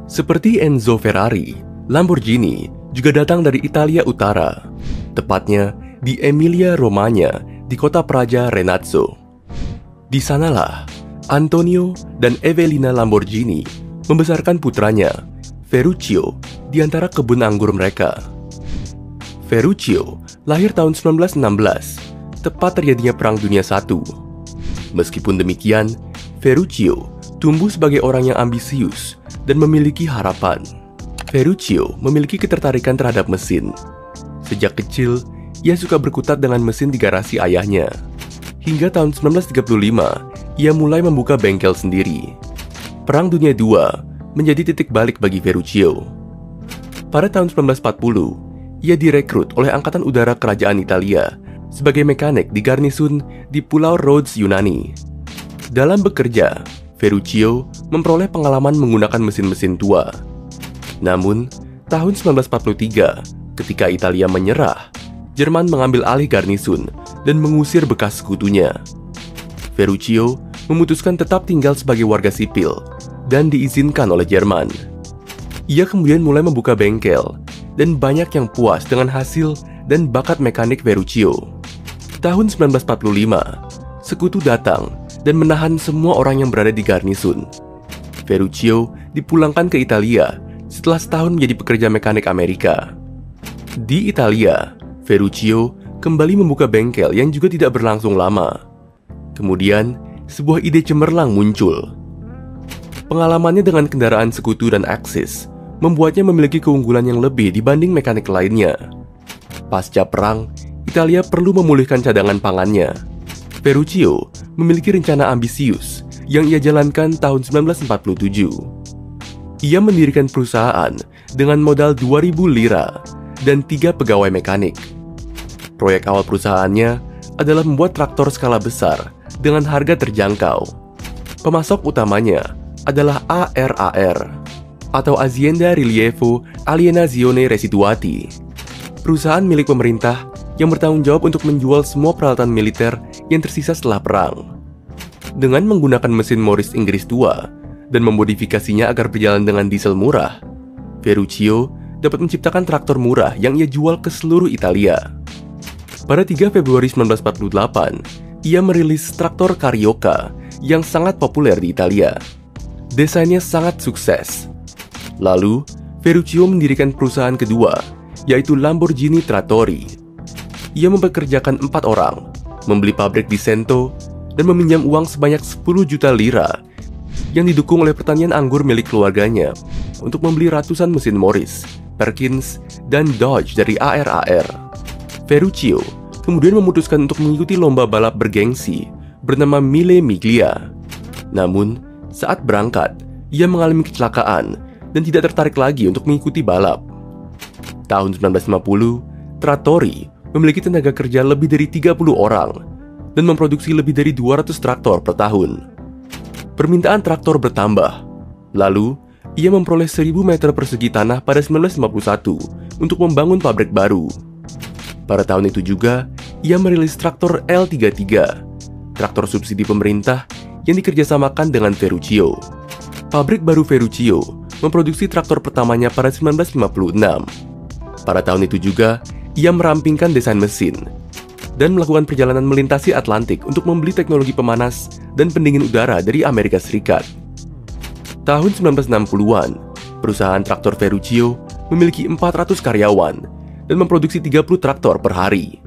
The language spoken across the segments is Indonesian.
Seperti Enzo Ferrari, Lamborghini juga datang dari Italia Utara, tepatnya di Emilia-Romagna di kota praja Renazzo. Di sanalah Antonio dan Evelina Lamborghini membesarkan putranya, Ferruccio, di antara kebun anggur mereka. Ferruccio lahir tahun 1916, tepat terjadinya Perang Dunia I. Meskipun demikian, Ferruccio tumbuh sebagai orang yang ambisius dan memiliki harapan. Ferruccio memiliki ketertarikan terhadap mesin. Sejak kecil, ia suka berkutat dengan mesin di garasi ayahnya. Hingga tahun 1935, ia mulai membuka bengkel sendiri. Perang Dunia II menjadi titik balik bagi Ferruccio. Pada tahun 1940, ia direkrut oleh Angkatan Udara Kerajaan Italia sebagai mekanik di garnisun di Pulau Rhodes, Yunani. Dalam bekerja, Ferruccio memperoleh pengalaman menggunakan mesin-mesin tua. Namun, tahun 1943, ketika Italia menyerah, Jerman mengambil alih garnisun dan mengusir bekas sekutunya. Ferruccio memutuskan tetap tinggal sebagai warga sipil dan diizinkan oleh Jerman. Ia kemudian mulai membuka bengkel dan banyak yang puas dengan hasil dan bakat mekanik Ferruccio. Tahun 1945, sekutu datang dan menahan semua orang yang berada di garnisun. Ferruccio dipulangkan ke Italia setelah setahun menjadi pekerja mekanik Amerika. Di Italia, Ferruccio kembali membuka bengkel yang juga tidak berlangsung lama. Kemudian, sebuah ide cemerlang muncul. Pengalamannya dengan kendaraan sekutu dan Axis membuatnya memiliki keunggulan yang lebih dibanding mekanik lainnya. Pasca perang, Italia perlu memulihkan cadangan pangannya. Ferruccio memiliki rencana ambisius yang ia jalankan tahun 1947. Ia mendirikan perusahaan dengan modal 2.000 lira dan 3 pegawai mekanik. Proyek awal perusahaannya adalah membuat traktor skala besar dengan harga terjangkau. Pemasok utamanya adalah ARAR atau Azienda Rilievo Alienazione Residuati, perusahaan milik pemerintah yang bertanggung jawab untuk menjual semua peralatan militer yang tersisa setelah perang. Dengan menggunakan mesin Morris Inggris tua dan memodifikasinya agar berjalan dengan diesel murah, Ferruccio dapat menciptakan traktor murah yang ia jual ke seluruh Italia. Pada 3 Februari 1948, ia merilis traktor Carioca yang sangat populer di Italia. Desainnya sangat sukses. Lalu, Ferruccio mendirikan perusahaan kedua, yaitu Lamborghini Trattori. Ia mempekerjakan 4 orang, membeli pabrik di Cento, dan meminjam uang sebanyak 10 juta lira yang didukung oleh pertanian anggur milik keluarganya untuk membeli ratusan mesin Morris, Perkins, dan Dodge dari ARAR. Ferruccio kemudian memutuskan untuk mengikuti lomba balap bergengsi bernama Mille Miglia. Namun, saat berangkat, ia mengalami kecelakaan dan tidak tertarik lagi untuk mengikuti balap. Tahun 1950, Trattori memiliki tenaga kerja lebih dari 30 orang dan memproduksi lebih dari 200 traktor per tahun. Permintaan traktor bertambah. Lalu, ia memperoleh 1.000 meter persegi tanah pada 1951 untuk membangun pabrik baru. Pada tahun itu juga, ia merilis traktor L33, traktor subsidi pemerintah yang dikerjasamakan dengan Ferruccio. Pabrik baru Ferruccio memproduksi traktor pertamanya pada 1956. Pada tahun itu juga, ia merampingkan desain mesin dan melakukan perjalanan melintasi Atlantik untuk membeli teknologi pemanas dan pendingin udara dari Amerika Serikat. Tahun 1960-an, perusahaan traktor Ferruccio memiliki 400 karyawan dan memproduksi 30 traktor per hari.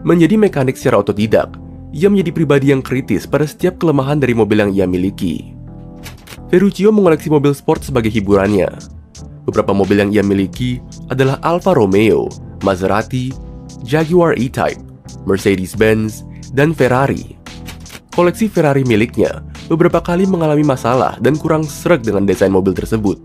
Menjadi mekanik secara otodidak, ia menjadi pribadi yang kritis pada setiap kelemahan dari mobil yang ia miliki. Ferruccio mengoleksi mobil sport sebagai hiburannya. Beberapa mobil yang ia miliki adalah Alfa Romeo, Maserati, Jaguar E-Type, Mercedes-Benz, dan Ferrari. Koleksi Ferrari miliknya beberapa kali mengalami masalah dan kurang sreg dengan desain mobil tersebut.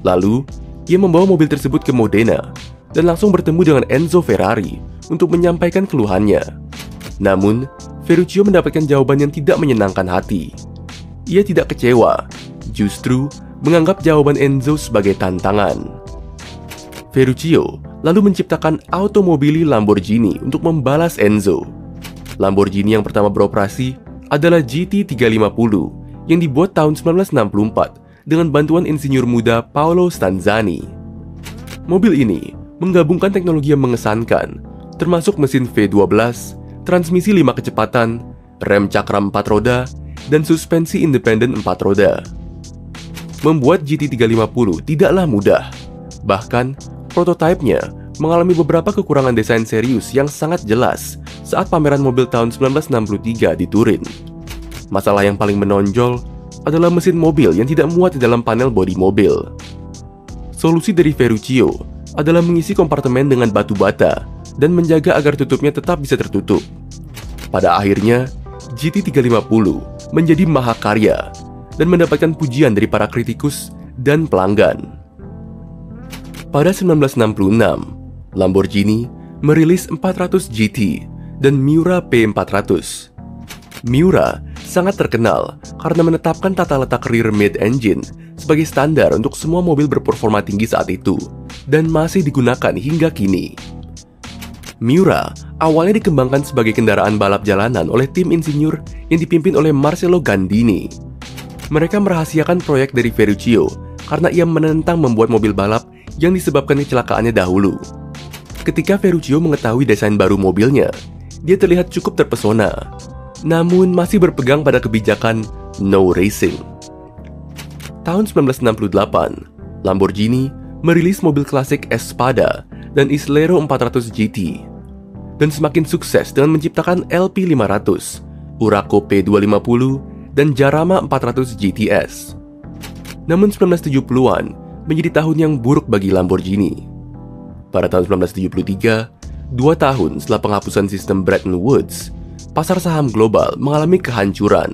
Lalu, ia membawa mobil tersebut ke Modena dan langsung bertemu dengan Enzo Ferrari untuk menyampaikan keluhannya. Namun, Ferruccio mendapatkan jawaban yang tidak menyenangkan hati. Ia tidak kecewa, justru menganggap jawaban Enzo sebagai tantangan. Ferruccio lalu menciptakan automobili Lamborghini untuk membalas Enzo. Lamborghini yang pertama beroperasi adalah GT350 yang dibuat tahun 1964 dengan bantuan insinyur muda Paolo Stanzani. Mobil ini menggabungkan teknologi yang mengesankan, termasuk mesin V12, transmisi 5 kecepatan, rem cakram 4 roda, dan suspensi independen 4 roda. Membuat GT350 tidaklah mudah. Bahkan, prototipenya mengalami beberapa kekurangan desain serius yang sangat jelas saat pameran mobil tahun 1963 di Turin. Masalah yang paling menonjol adalah mesin mobil yang tidak muat di dalam panel bodi mobil. Solusi dari Ferruccio adalah mengisi kompartemen dengan batu bata dan menjaga agar tutupnya tetap bisa tertutup. Pada akhirnya, GT350 menjadi mahakarya dan mendapatkan pujian dari para kritikus dan pelanggan. Pada 1966, Lamborghini merilis 400 GT dan Miura P400. Miura sangat terkenal karena menetapkan tata letak rear mid-engine sebagai standar untuk semua mobil berperforma tinggi saat itu dan masih digunakan hingga kini. Miura awalnya dikembangkan sebagai kendaraan balap jalanan oleh tim insinyur yang dipimpin oleh Marcello Gandini. Mereka merahasiakan proyek dari Ferruccio karena ia menentang membuat mobil balap yang disebabkan kecelakaannya dahulu. Ketika Ferruccio mengetahui desain baru mobilnya, dia terlihat cukup terpesona, namun masih berpegang pada kebijakan no racing. Tahun 1968, Lamborghini merilis mobil klasik Espada dan Islero 400 GT, dan semakin sukses dengan menciptakan LP500, Uraco P250, dan Jarama 400 GTS. Namun 1970-an menjadi tahun yang buruk bagi Lamborghini. Pada tahun 1973, 2 tahun setelah penghapusan sistem Bretton Woods, pasar saham global mengalami kehancuran.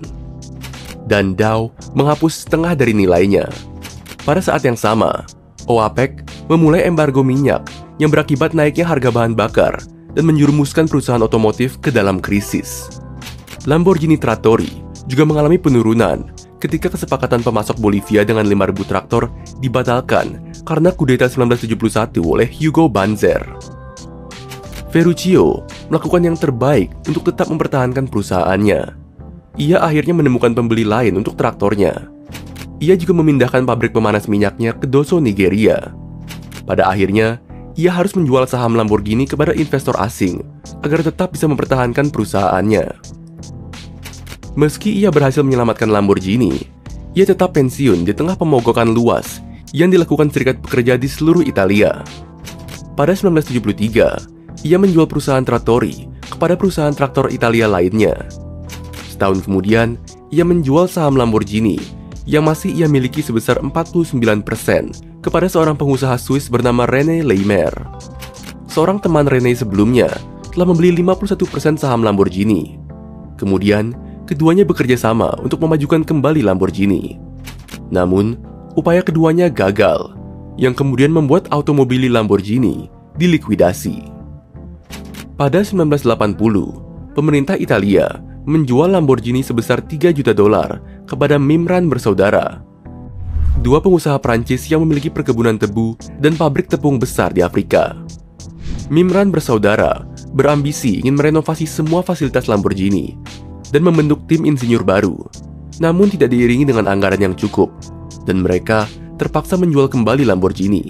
Dan Dow menghapus setengah dari nilainya. Pada saat yang sama, OAPEC memulai embargo minyak yang berakibat naiknya harga bahan bakar dan menjerumuskan perusahaan otomotif ke dalam krisis. Lamborghini Trattori juga mengalami penurunan ketika kesepakatan pemasok Bolivia dengan 5.000 traktor dibatalkan karena kudeta 1971 oleh Hugo Banzer. Ferruccio melakukan yang terbaik untuk tetap mempertahankan perusahaannya. Ia akhirnya menemukan pembeli lain untuk traktornya. Ia juga memindahkan pabrik pemanas minyaknya ke Dosso, Nigeria. Pada akhirnya, ia harus menjual saham Lamborghini kepada investor asing agar tetap bisa mempertahankan perusahaannya. Meski ia berhasil menyelamatkan Lamborghini, ia tetap pensiun di tengah pemogokan luas yang dilakukan serikat pekerja di seluruh Italia. Pada 1973, ia menjual perusahaan Trattori kepada perusahaan traktor Italia lainnya. Setahun kemudian, ia menjual saham Lamborghini yang masih ia miliki sebesar 49% kepada seorang pengusaha Swiss bernama René Leimer. Seorang teman René sebelumnya telah membeli 51% saham Lamborghini. Kemudian, keduanya bekerja sama untuk memajukan kembali Lamborghini. Namun, upaya keduanya gagal, yang kemudian membuat automobili Lamborghini dilikuidasi. Pada 1980, pemerintah Italia menjual Lamborghini sebesar $3 juta kepada Mimran bersaudara, dua pengusaha Prancis yang memiliki perkebunan tebu dan pabrik tepung besar di Afrika. Mimran bersaudara berambisi ingin merenovasi semua fasilitas Lamborghini dan membentuk tim insinyur baru, namun tidak diiringi dengan anggaran yang cukup, dan mereka terpaksa menjual kembali Lamborghini.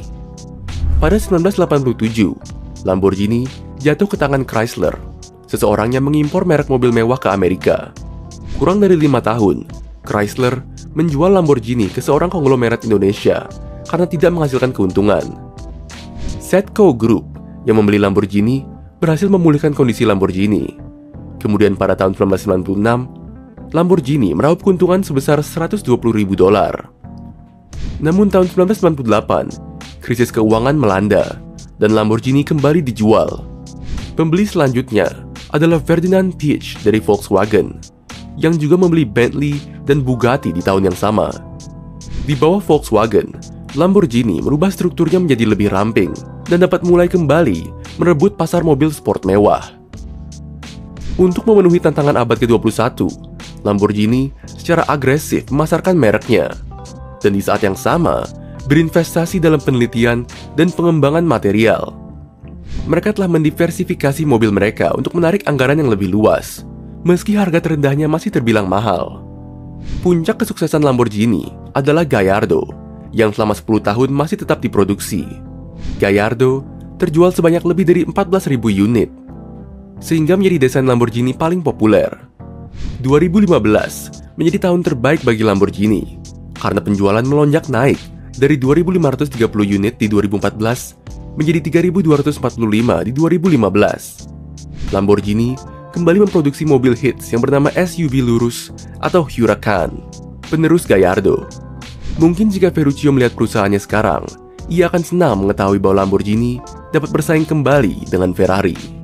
Pada 1987, Lamborghini jatuh ke tangan Chrysler, seseorang yang mengimpor merek mobil mewah ke Amerika. Kurang dari 5 tahun, Chrysler menjual Lamborghini ke seorang konglomerat Indonesia karena tidak menghasilkan keuntungan. Setco Group yang membeli Lamborghini berhasil memulihkan kondisi Lamborghini. Kemudian pada tahun 1996, Lamborghini meraup keuntungan sebesar $120.000. Namun tahun 1998, krisis keuangan melanda dan Lamborghini kembali dijual. Pembeli selanjutnya adalah Ferdinand Piëch dari Volkswagen, yang juga membeli Bentley dan Bugatti di tahun yang sama. Di bawah Volkswagen, Lamborghini merubah strukturnya menjadi lebih ramping dan dapat mulai kembali merebut pasar mobil sport mewah. Untuk memenuhi tantangan abad ke-21, Lamborghini secara agresif memasarkan mereknya, dan di saat yang sama berinvestasi dalam penelitian dan pengembangan material. Mereka telah mendiversifikasi mobil mereka untuk menarik anggaran yang lebih luas, meski harga terendahnya masih terbilang mahal. Puncak kesuksesan Lamborghini adalah Gallardo, yang selama 10 tahun masih tetap diproduksi. Gallardo terjual sebanyak lebih dari 14.000 unit, sehingga menjadi desain Lamborghini paling populer. 2015 menjadi tahun terbaik bagi Lamborghini, karena penjualan melonjak naik dari 2.530 unit di 2014 menjadi 3.245 di 2015. Lamborghini kembali memproduksi mobil hits yang bernama SUV lurus atau Huracan, penerus Gallardo. Mungkin jika Ferruccio melihat perusahaannya sekarang, ia akan senang mengetahui bahwa Lamborghini dapat bersaing kembali dengan Ferrari.